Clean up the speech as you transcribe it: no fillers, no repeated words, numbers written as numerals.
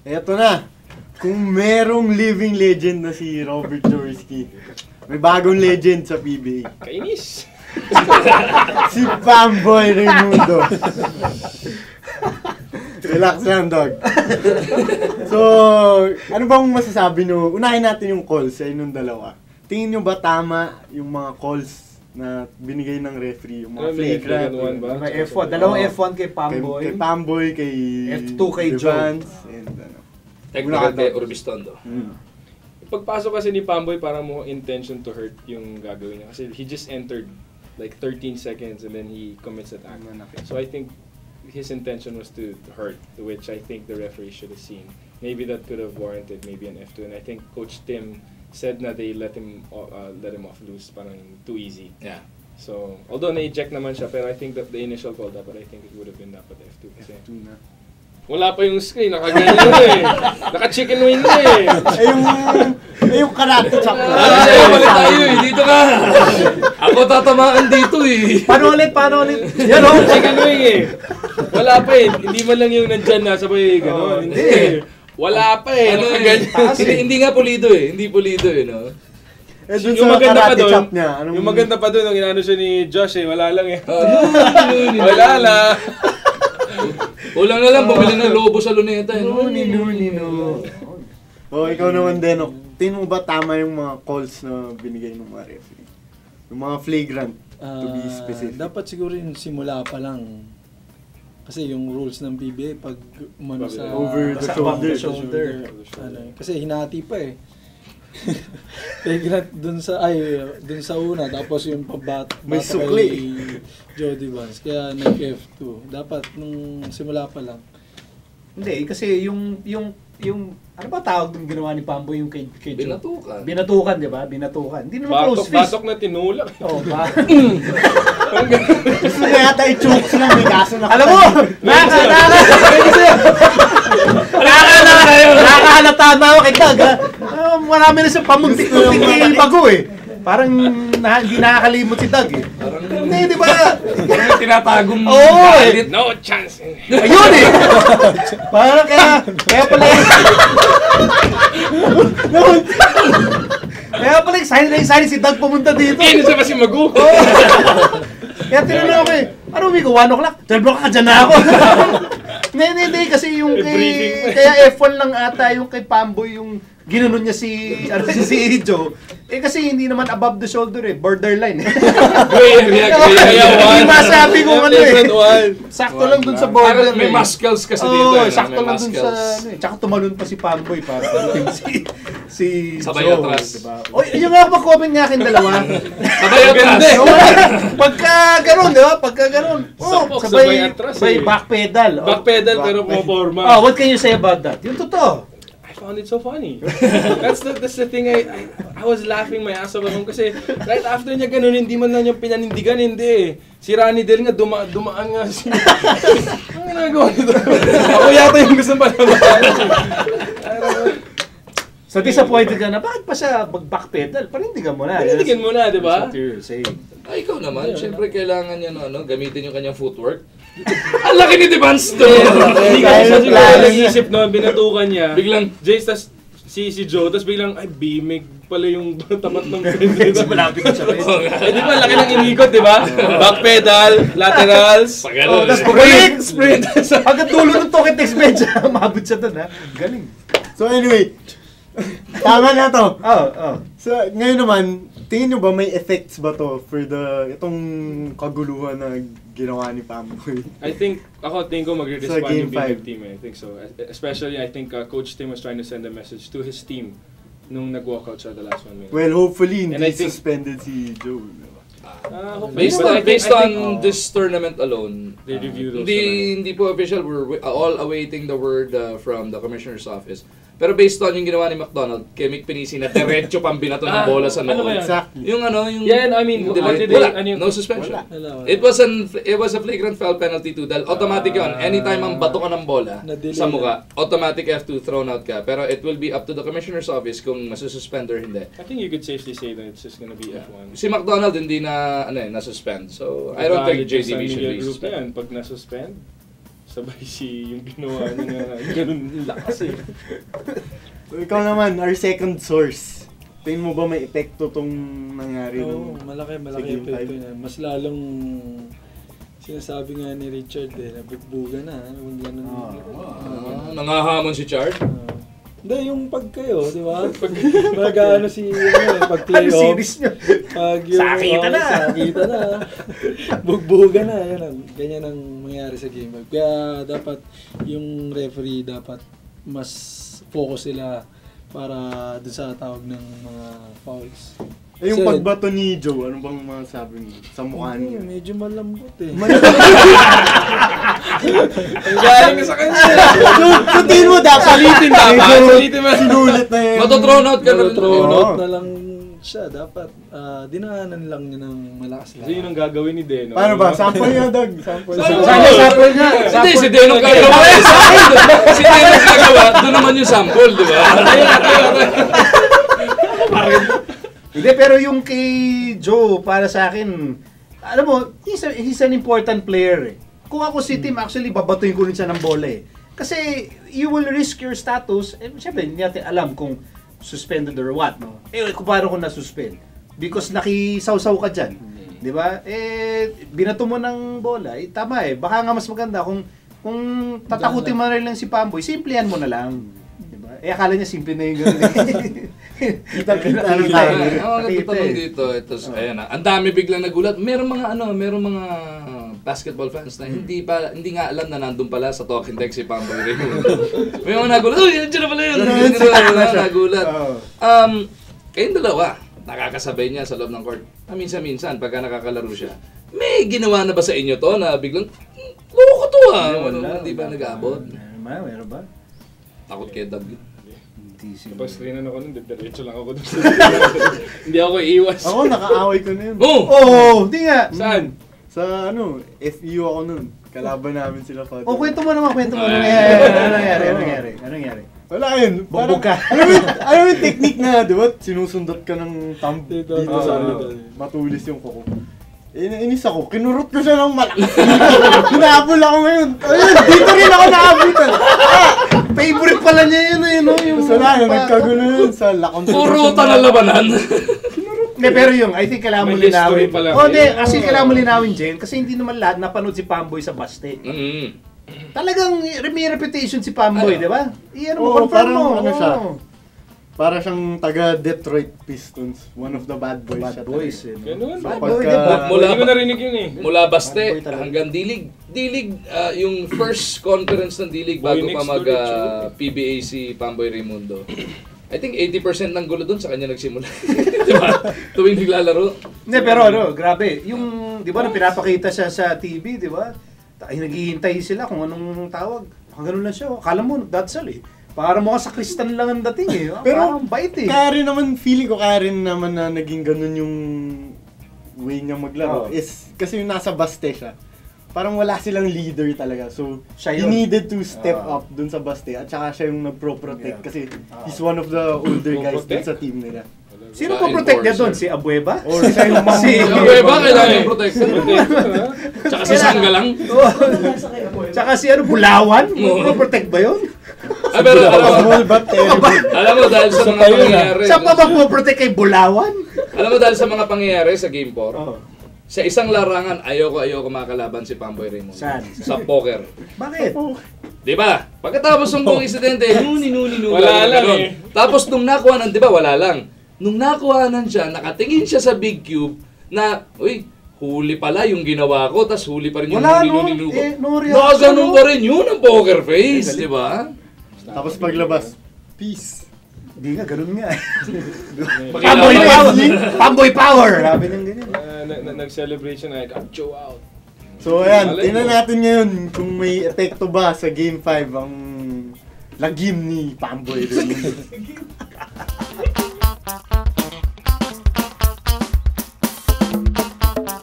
Eto na. Kung merong living legend na si Robert Jaworski, may bagong legend sa PBA. Kainis! Si Pamboy Raimundo. Relax lang, dog. So, ano bang masasabi nyo? Unahin natin yung calls sa inyong dalawa. Tingin nyo ba tama yung mga calls na binigay ng referee? Yung mga flagrant one ba? May F1. Dalawang F1 kay Pamboy. Kay Pamboy, kay F2 kay Evans, and ano. Technical kay Urbistondo. Pagpasok kasi ni Pamboy, parang mo intention to hurt yung gagawin niya. Kasi he just entered like 13 seconds and then he commits that act. So I think his intention was to hurt, which I think the referee should have seen. Maybe that could have warranted maybe an F2. And I think Coach Tim said na they let him off loose, parang too easy. Yeah. So, although na-eject naman siya, pero I think that the initial call dapat, I think it would have been dapat F2. Kasi F2 na. wala pa yung screen, nakaganyan na eh. Naka-chicken wing na eh. Yung karate chop na. Sa'yo, balik tayo eh. Dito ka. Ako tatamaan dito eh. Paano ulit? Yan o, chicken wing eh. Wala pa eh. Hindi man lang yung nandyan na sabay gano'n. Hindi. Wala pa eh. Hindi nga pulido eh. Hindi pulido eh, no? Dun Yung sa maganda pa karate doon, chop niya. yung maganda pa doon, ang inano siya ni Josh eh, wala lang eh. Wala lang. Ulang na lang, bumili ng lobo sa luneta eh. Nino. Oh, ikaw naman, Denok. Tingin mo ba tama yung mga calls na binigay ng mga referee? Yung mga flagrant, to be specific. Dapat siguro yung simula pa lang. Kasi yung rules ng PBA, pag umano sa Over the shoulder. Kasi hinati pa eh. Flagrant dun sa una, tapos yung May sukli. kay Jody Vance, kaya nag-F2. Dapat nung simula pa lang. Hindi, kasi yung ano ba tawag yung ginawa ni Pamboy yung kay Joe? Binatukan. Binatukan, di ba? Binatukan. Hindi naman close fist. Batok na tinulak. Oh, ba? Gusto na yata i-chokes lang, may kaso na. Alam mo, nakakahalata na ako kay Doug, ha? Marami na siyang pamuntik-muntik kay Bago, eh. Parang hindi nakakalimot si Doug, eh. Hindi, di ba? Parang tinatagong galit. No chance. Ayun, eh. Parang kaya pala excited si Doug pumunta dito. Kaya siya kasi Magu. Kaya tinanong ako eh, ano Migo, 1 o'clock? 12 o'clock ka dyan na ako. Hindi, kasi yung kaya F1 lang ata yung kay Pamboy yung ginanon niya si Joe. Eh kasi hindi naman above the shoulder eh, borderline. Hindi masabi kung ano eh. Sakto lang dun sa border. May muscles kasi dito. Oo, sakto lang dun sa ano eh. Tsaka tumalon pa si Pamboy para si sabay Joe. atras. Diba? Oy, yung nga mag-comment nga akin dalawa. Sabay atras. Pagka gano'n, di ba? Pagka gano'n. Sabay atras eh. Sabay backpedal. Backpedal pero pumaporma. Oh, what can you say about that? Yung totoo. I found it so funny. That's the thing. I was laughing my ass off kasi right after niya ganun, hindi man lang yung pinanindigan, hindi. Si Ronnie Del nga dumaan nga siya. Ang ginagawa nito? Ako yata yung gusto palabahan. So disappointed ka na, bakit pa siya mag-backpedal? Panindigan mo na. Panindigan mo na, di ba? That's what you're saying. Ay, ikaw naman. Siyempre, kailangan niya gamitin yung kanyang footwork. Ang laki ni Devance to! Hindi ka siya siguro nag-isip noon, binatukan niya. Biglang, Jace, tas si Joe, tas biglang, ay, bimig pala yung tapat ng pwede. Malapit ka siya. Eh, di ba, laki ng inikot, di ba? Backpedal, laterals. Oh, tas pabalik, sprint. Hanggang dulo ng token text bench, maabot siya doon, ha? Galing. So anyway, tama na to. Oh. So ngayon naman, tingin nyo ba may effects ba to for itong kaguluhan na ginawa ni Pamboy? I think, tingin ko magre-respond Sa yung Game big 5. team eh. I think so. Especially, I think Coach Tim was trying to send a message to his team nung nag-walkout siya the last 1 minute. Well, hopefully And hindi I think- suspended si Joe. Hopefully. based But I think- on this tournament alone, They review those. hindi po official. We're all awaiting the word from the commissioner's office. Pero based on yung ginawa ni McDonald, kay Mick Pinisi na diretso pang binato ng bola sa ano noo. ba yan? Exactly. Yung Yeah, I mean, yung delay. did they- Wala, no suspension. Wala. It was a flagrant foul penalty too. Dahil automatic yun. Anytime ang bato ka ng bola Na-delay sa mukha, automatic F2 thrown out ka. Pero it will be up to the commissioner's office kung masususpend or hindi. I think you could safely say that it's just gonna be F1. Si McDonald hindi na na-suspend. So I don't think JDB should be group suspended. yan, pag na-suspend. sabay yung ginawa niya na ganun lakas eh. So, ikaw naman, our second source. Tingin mo ba may epekto tong nangyari? Oo, sa malaki Game epekto 5? niya. Mas lalong sinasabi nga ni Richard nabugbugan na. Ganun. Nangahamon si Chard. Hindi, yung pag kayo, di ba? Pag pag-playoff. series nyo? Pag yung, Sakita na! Sakita na. Bugbugan na. Ganyan ang mangyari sa game. Kaya dapat yung referee dapat mas focus sila para dun sa tawag ng mga fouls. Eh, yung Kasi- pagbato ni Joe, ano bang masasabi mo sa mukha niya? Medyo malambot eh. Galing sa kanya. So, tingin mo dapat. Salitin dapat. Medyo Salitin mo. Sinulit na yun. Mato-thrown out ka na rin. Thrown Oo. out na lang siya. Dapat dinaanan lang niya ng malakas Kasi yun ang gagawin ni Deno. Paano ba? Sample nga, Doug. Sample. Sana sample nga. Hindi, si Denong gagawa. Si Denong gagawa, doon naman yung sample, di ba? Hindi, pero yung kay Joe, para sa akin, alam mo, he's an important player eh. Kung ako si Tim, actually, babatuin ko rin siya ng bola eh. Kasi, you will risk your status, eh, syempre, hindi natin alam kung suspended or what, no? Eh, kung paano kung nasuspend? Because nakisaw-saw ka dyan. Di ba? Eh, binato mo ng bola, eh, tama eh. Baka nga mas maganda kung tatakutin mo na rin lang si Pamboy, simplihan mo na lang. Di ba? Eh, akala niya simple na yung gano'n. Kita-kita Nakita lang tayo. eh. Ang Nakita nagtatanong eh. dito, ito, ayan na. Ang dami biglang nagulat. Merong mga basketball fans na hindi nga alam na nandun pala sa talking deck si Pamboy Raymond. May mga nagulat. Uy, nandiyan na pala yun. Nagulat. Kayong dalawa, nakakasabay niya sa loob ng court. Minsan-minsan, pagka nakakalaro siya, may ginawa na ba sa inyo to na biglang, loko to hindi ba nag-aabot? Meron ba? Takot kay Doug. Hindi siguro. Tapos rin ako nun, diretso lang ako dun. Hindi ako iiwas. Ako, nakaaway ko na yun. Oh! Oo, hindi nga. Saan? Sa FU ako nun. Kalaban namin sila pa. O, kwento mo naman. Ano nangyari? Wala yun. Bugbog ka. Alam mo yung technique na, di ba? Sinusundot ka ng thumb dito sa matulis yung kuko. Inis ako, kinurot ko siya ng malakas. Hinahabol ako ngayon. Ayun, dito rin ako naabutan. Favorite pala niya yun yung Wala yun, nagkagulo yun sa lakon. Puro na labanan. Hindi, pero yung, I think kailangan mo May history linawin. pala. Hindi, kasi kailangan mo linawin, Jen, kasi hindi naman lahat napanood si Pamboy sa Baste. Talagang may reputation si Pamboy, di ba? Iyan mo, Oo, confirm mo. parang ano siya. Oo. Para siyang taga Detroit Pistons. One of the bad boys. Bad siya boys, talaga. eh. Ganun. Bad Pagka- boy, di ba? Hindi ko narinig yun eh. Mula Baste Bad boy talaga. hanggang D-League. D-League, yung first conference ng D-League bago Boy pa next mag to Richard. PBA si Pamboy Raimundo. I think 80% ng gulo doon sa kanya nagsimula. Di ba? Tuwing naglalaro. Hindi, pero grabe. Yung, di ba, nung pinapakita siya sa TV, di ba? Ay, naghihintay sila kung anong tawag. Ganun lang siya. Akala mo, nagdadsal eh. Para mo sa Kristan lang ang dating eh. Pero, parang bait eh. Kaya rin naman, feeling ko kaya rin naman na naging ganun yung way niya maglaro. Oo. Is, kasi yung nasa Baste siya. Parang wala silang leader talaga. So, Siya he yun. needed to step Oo. up dun sa Baste. At saka siya yung nagpro-protect. Yeah. Kasi Oo. he's one of the older guys dun Pro-protect? sa team nila. Sino po protect niya doon? Si Abueva? Or siya yung Si- Yung ba kailangan yung protection? Tsaka si Sangga lang. Tsaka si Bulawan? Protect ba yun? Pero Small but terrible. alam mo dahil sa mga pangyayari. Siya pa ba protect kay Bulawan? Alam mo dahil sa mga pangyayari sa Game 4. Oo. Sa isang larangan, ayoko makalaban si Pamboy Raymond. Saan? Sa poker. Bakit? Di ba? Pagkatapos ng buong insidente, nuni. Wala lang ganun. eh. Tapos nung nakuha di ba, wala lang. Nung nakuhanan siya, nakatingin siya sa Big Cube na, uy, huli pala yung ginawa ko, tas huli pa rin yung Wala, no? nuni ko. No reaction, Nakaganon no? pa rin yun ang poker face, di ba? Tapos paglabas, peace. Hindi nga, ganun nga. Pamboy Pamboy power! Sabi niyang ganyan. Nag-celebrate siya na, I got Joe out. So ayan, Malay tingnan mo. natin ngayon kung may epekto ba sa Game 5 ang lagim ni Pamboy.